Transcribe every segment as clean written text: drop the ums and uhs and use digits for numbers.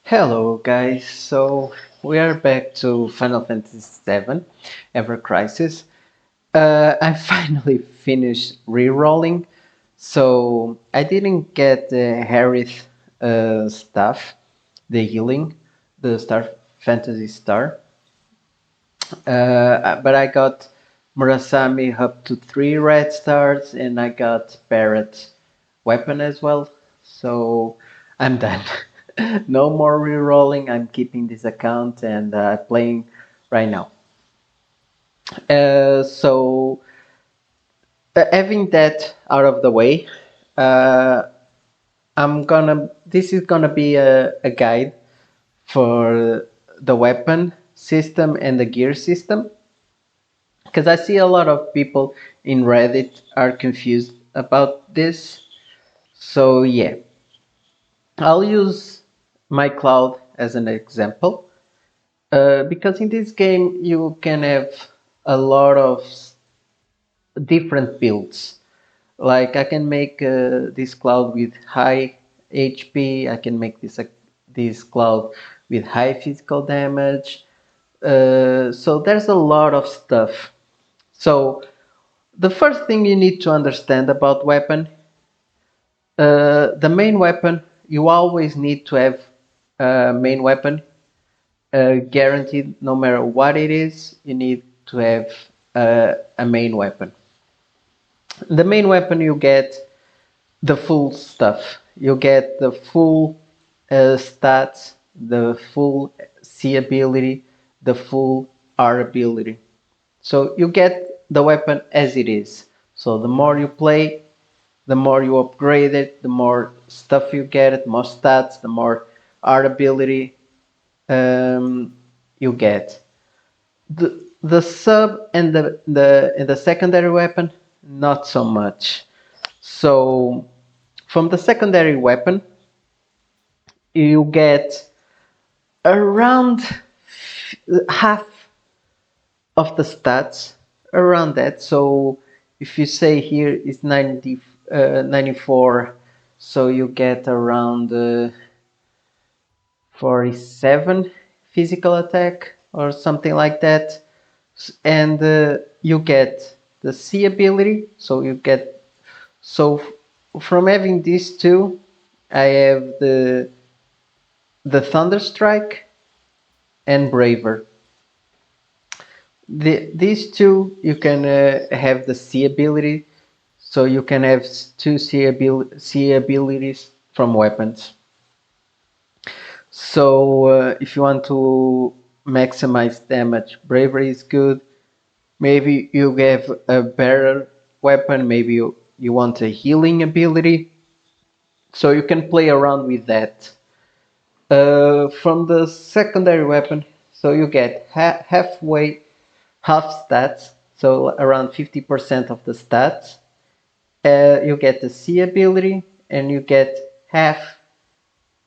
Hello guys, so we are back to Final Fantasy VII Ever Crisis. I finally finished re-rolling, so I didn't get the Harith stuff, the healing, the Star Fantasy Star, but I got Murasami up to 3 red stars and I got Barret weapon as well, so I'm done. No more re-rolling. I'm keeping this account and playing right now. So having that out of the way, uh, I'm gonna. This is gonna be a guide for the weapon system and the gear system because I see a lot of people in Reddit are confused about this. So yeah, I'll use my cloud as an example. Because in this game you can have a lot of different builds. Like I can make this cloud with high HP. I can make this cloud with high physical damage. So there's a lot of stuff. So the first thing you need to understand about weapon, the main weapon, you always need to have a main weapon guaranteed. No matter what it is, you need to have a main weapon. The main weapon, you get the full stuff. You get the full stats, the full C ability, the full R ability. So you get the weapon as it is. So the more you play, the more you upgrade it, the more stuff you get, the more stats, the more R ability you get. The sub and the secondary weapon, not so much. So from the secondary weapon, you get around half of the stats, around that. So if you say here is 94, so you get around 47 physical attack or something like that. And you get the C ability, so you get, so from having these two, I have the Thunder Strike and Braver. These two you can have the C ability, so you can have two C abilities from weapons. So if you want to maximize damage, Bravery is good. Maybe you have a better weapon, maybe you want a healing ability, so you can play around with that. From the secondary weapon, so you get half stats, so around 50% of the stats. You get the C ability, and you get half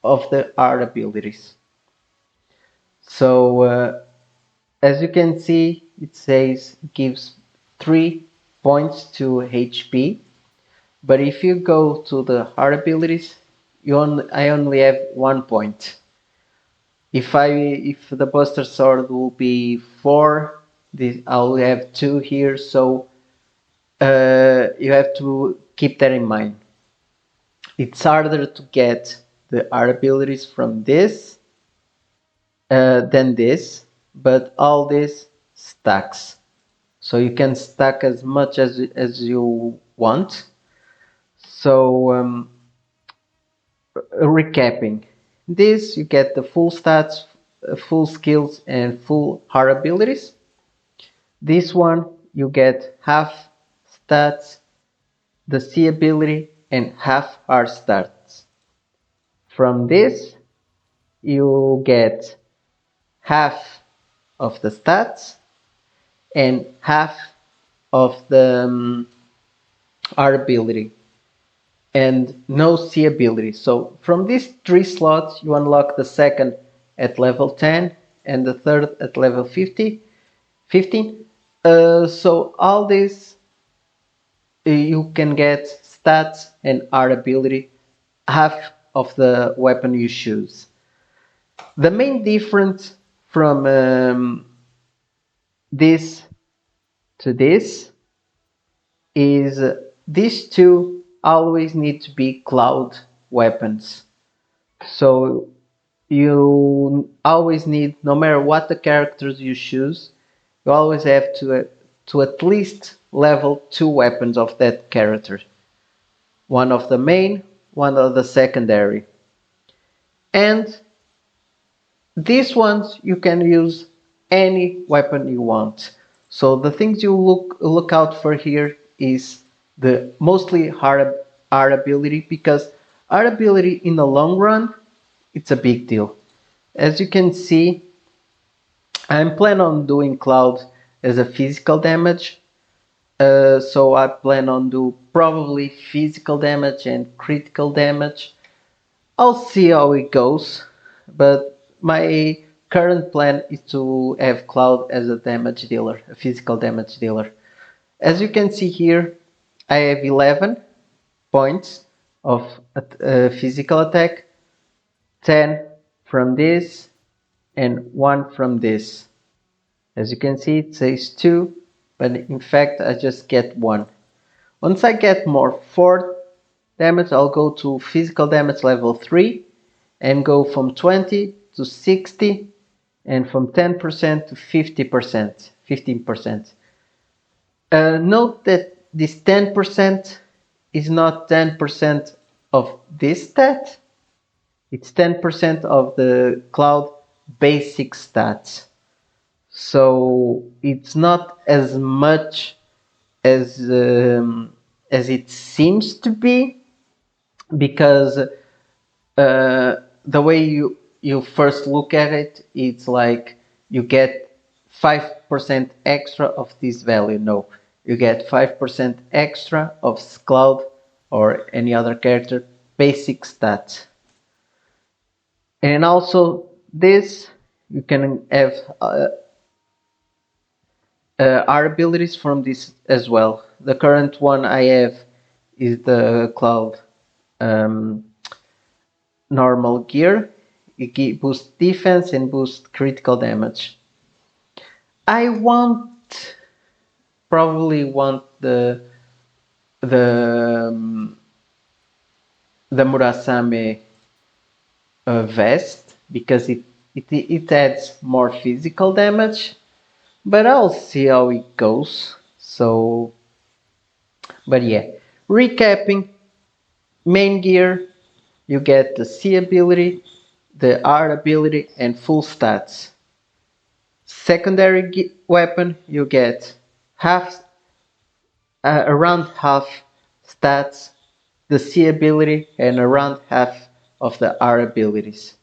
of the R abilities. So as you can see, it says it gives 3 points to HP. But if you go to the hard abilities, I only have 1 point. If the Buster Sword will be 4, I'll have 2 here. So you have to keep that in mind. It's harder to get the art abilities from this than this, but all this stacks. So you can stack as much as you want. So recapping, this you get the full stats, full skills, and full hard abilities. This one you get half stats, the C ability, and half hard stats. From this you get half of the stats and half of the R ability and no C ability. So from these 3 slots, you unlock the second at level 10 and the third at level 15. So all this you can get stats and R ability, half of the weapon you choose. The main difference from this to this is these two always need to be cloud weapons. So you always need, no matter what the characters you choose, you always have to at least level 2 weapons of that character. One of the main, one of the secondary. And these ones you can use any weapon you want. So the things you look out for here is the mostly R ability, because R ability in the long run it's a big deal. As you can see, I'm planning on doing Cloud as a physical damage. So I plan on do probably physical damage and critical damage. I'll see how it goes, but my current plan is to have Cloud as a damage dealer, a physical damage dealer. As you can see here, I have 11 points of physical attack, 10 from this, and 1 from this. As you can see, it says 2, but in fact I just get 1. Once I get more 4 damage, I'll go to physical damage level 3 and go from 20 to 60 and from 10% to 50%, 15%. Note that this 10% is not 10% of this stat, it's 10% of the Cloud basic stats. So it's not as much as it seems to be, because the way you first look at it, it's like you get 5% extra of this value. No, you get 5% extra of Cloud or any other character basic stats. And also this, you can have our abilities from this as well. The current one I have is the Cloud normal gear. It boosts defense and boosts critical damage. I probably want the Murasame vest, because it adds more physical damage, but I'll see how it goes. So, but yeah, recapping, main gear, you get the C ability, the R ability, and full stats. Secondary weapon, you get around half stats, the C ability, and around half of the R abilities.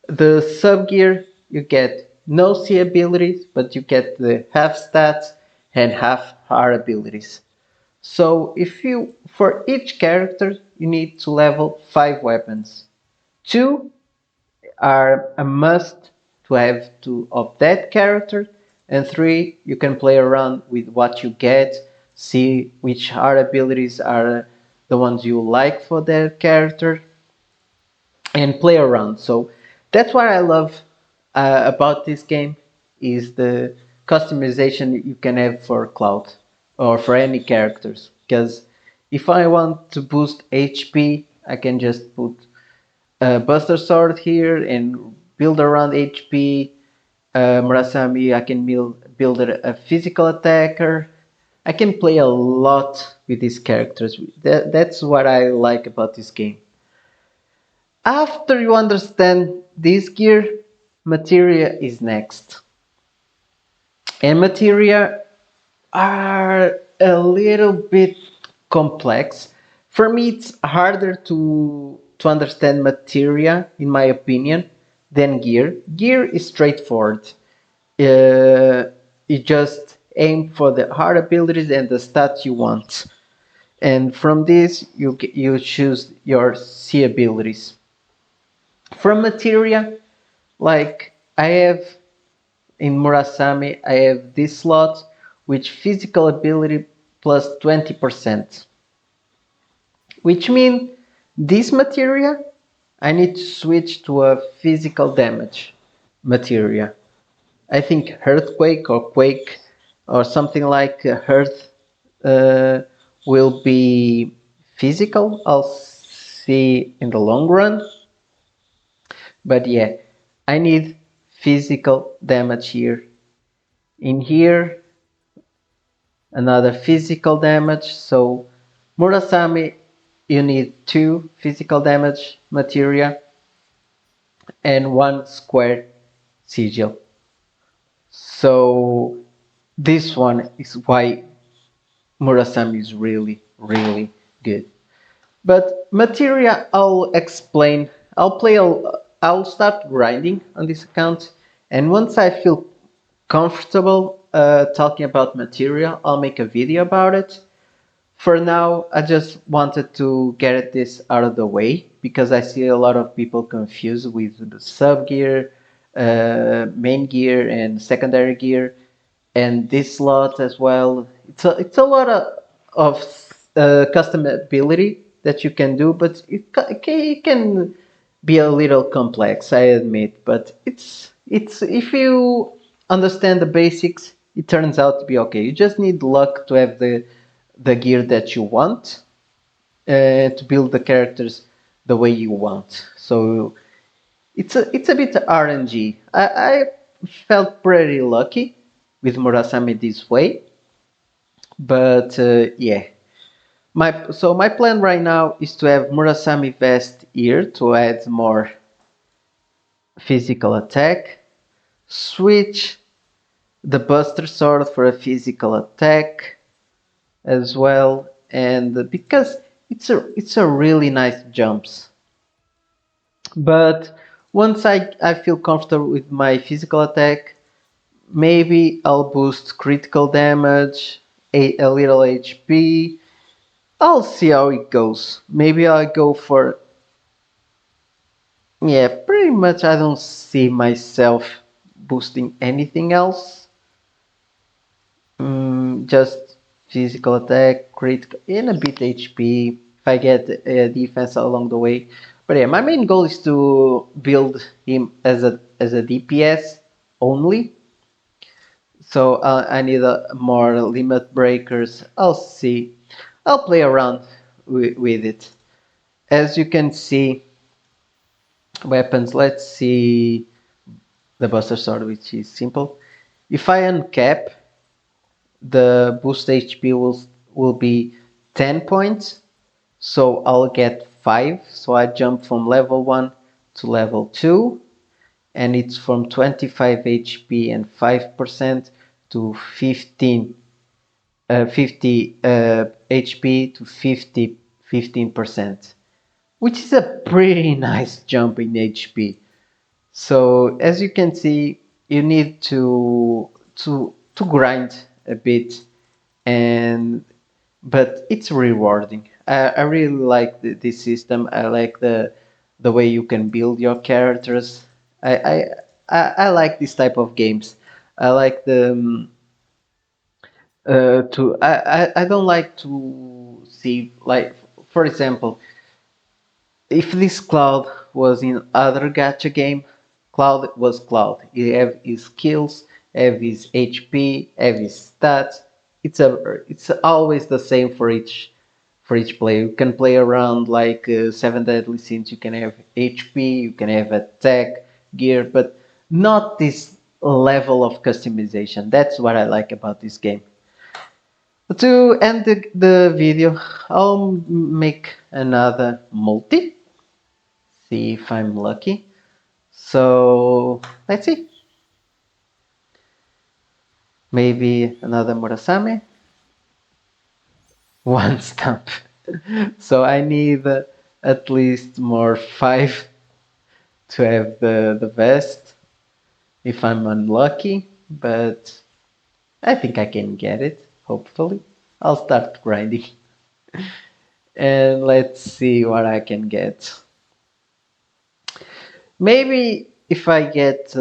The sub gear, you get no C abilities, but you get the half stats and half R abilities. So for each character, you need to level 5 weapons. 2 are a must to have of that character, and 3 you can play around with what you get, see which R abilities are the ones you like for that character, and play around. So that's what I love about this game, is the customization you can have for Cloud or for any characters. Because if I want to boost HP, I can just put a Buster Sword here and build around HP. Murasame, I can build a physical attacker. I can play a lot with these characters. That's what I like about this game. After you understand this gear, materia is next. And materia are a little bit complex. For me, it's harder to understand materia, in my opinion, than gear. Gear is straightforward. You just aim for the hard abilities and the stats you want. And from this, you choose your C abilities. From materia, like I have in Murasame, I have this slot, which physical ability plus 20%. Which means this materia I need to switch to a physical damage materia. I think earthquake or quake or something like earth uh, will be physical. I'll see in the long run. But yeah, I need physical damage here. In here, another physical damage. So Murasame, you need 2 physical damage materia and 1 square sigil. So this one is why Murasame is really, really good. But materia, I'll explain. I'll start grinding on this account, and once I feel comfortable talking about materia, I'll make a video about it. For now, I just wanted to get this out of the way because I see a lot of people confused with the sub gear, main gear, and secondary gear, and this slot as well. It's a lot of customability that you can do, but it can be a little complex, I admit. But it's if you understand the basics, it turns out to be okay. You just need luck to have the gear that you want to build the characters the way you want. So it's a bit RNG. I felt pretty lucky with Murasame this way, but yeah. My plan right now is to have Murasame Vest here to add more physical attack. Switch the Buster Sword for a physical attack as well, and because it's a really nice jumps. But once I feel comfortable with my physical attack, maybe I'll boost critical damage, a little HP. I'll see how it goes. Maybe I'll go for. Yeah, pretty much I don't see myself boosting anything else. Just physical attack, critical, and a bit HP if I get defense along the way. But yeah, my main goal is to build him as a DPS only. So I need more limit breakers. I'll see. I'll play around with it. As you can see, weapons. Let's see the Buster Sword, which is simple. If I uncap, the boost HP will be 10 points. So I'll get 5. So I jump from level 1 to level 2. And it's from 25 HP and 5% to 50 HP to 15%, which is a pretty nice jump in HP. So as you can see, you need to grind a bit, and but it's rewarding. I really like this system. I like the way you can build your characters. I like this type of games. I like the to I don't like to see, like, for example, if this Cloud was in other gacha game, Cloud was Cloud. He have his skills, have his HP, have his stats. It's always the same for each player. You can play around like Seven Deadly Sins. You can have HP, you can have attack, gear, but not this level of customization. That's what I like about this game. To end the video, I'll make another multi. See if I'm lucky. So let's see. Maybe another Murasame. One stamp. So I need at least more 5 to have the vest if I'm unlucky, but I think I can get it, hopefully. I'll start grinding. And let's see what I can get. Maybe if I get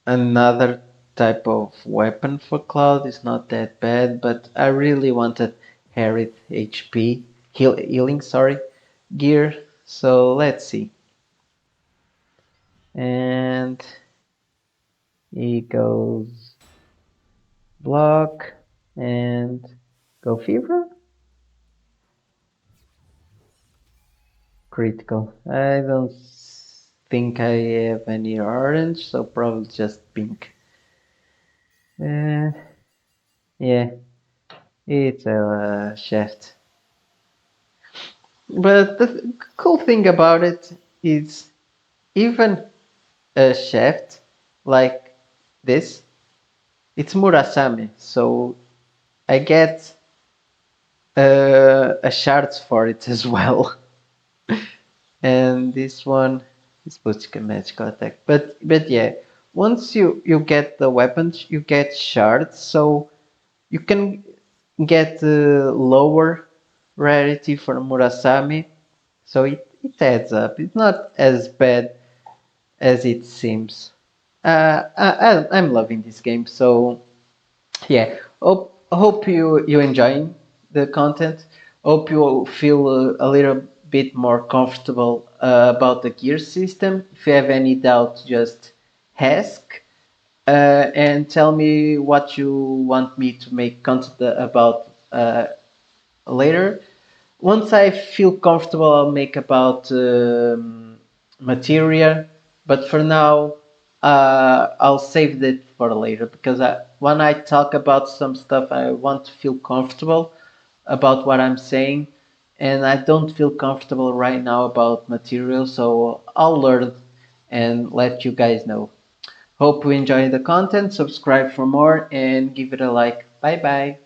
another type of weapon for Cloud, it's not that bad, but I really wanted Harriet HP, healing, sorry, gear. So let's see. And he goes block and go fever. Critical. I don't think I have any orange, so probably just pink. Uh, yeah, it's a shaft. But the cool thing about it is even a shaft like this, it's Murasame, so I get a shards for it as well. And this one is Butchka magical attack. But yeah, once you get the weapons, you get shards, so you can get lower rarity for Murasame. So it adds up. It's not as bad as it seems. I'm loving this game. So yeah, hope you enjoying the content. Hope you feel a little bit more comfortable about the gear system. If you have any doubt, just ask and tell me what you want me to make content about later. Once I feel comfortable, I'll make about materia. But for now, I'll save that for later because when I talk about some stuff, I want to feel comfortable about what I'm saying, and I don't feel comfortable right now about material. So I'll learn and let you guys know. Hope you enjoy the content. Subscribe for more and give it a like. Bye bye.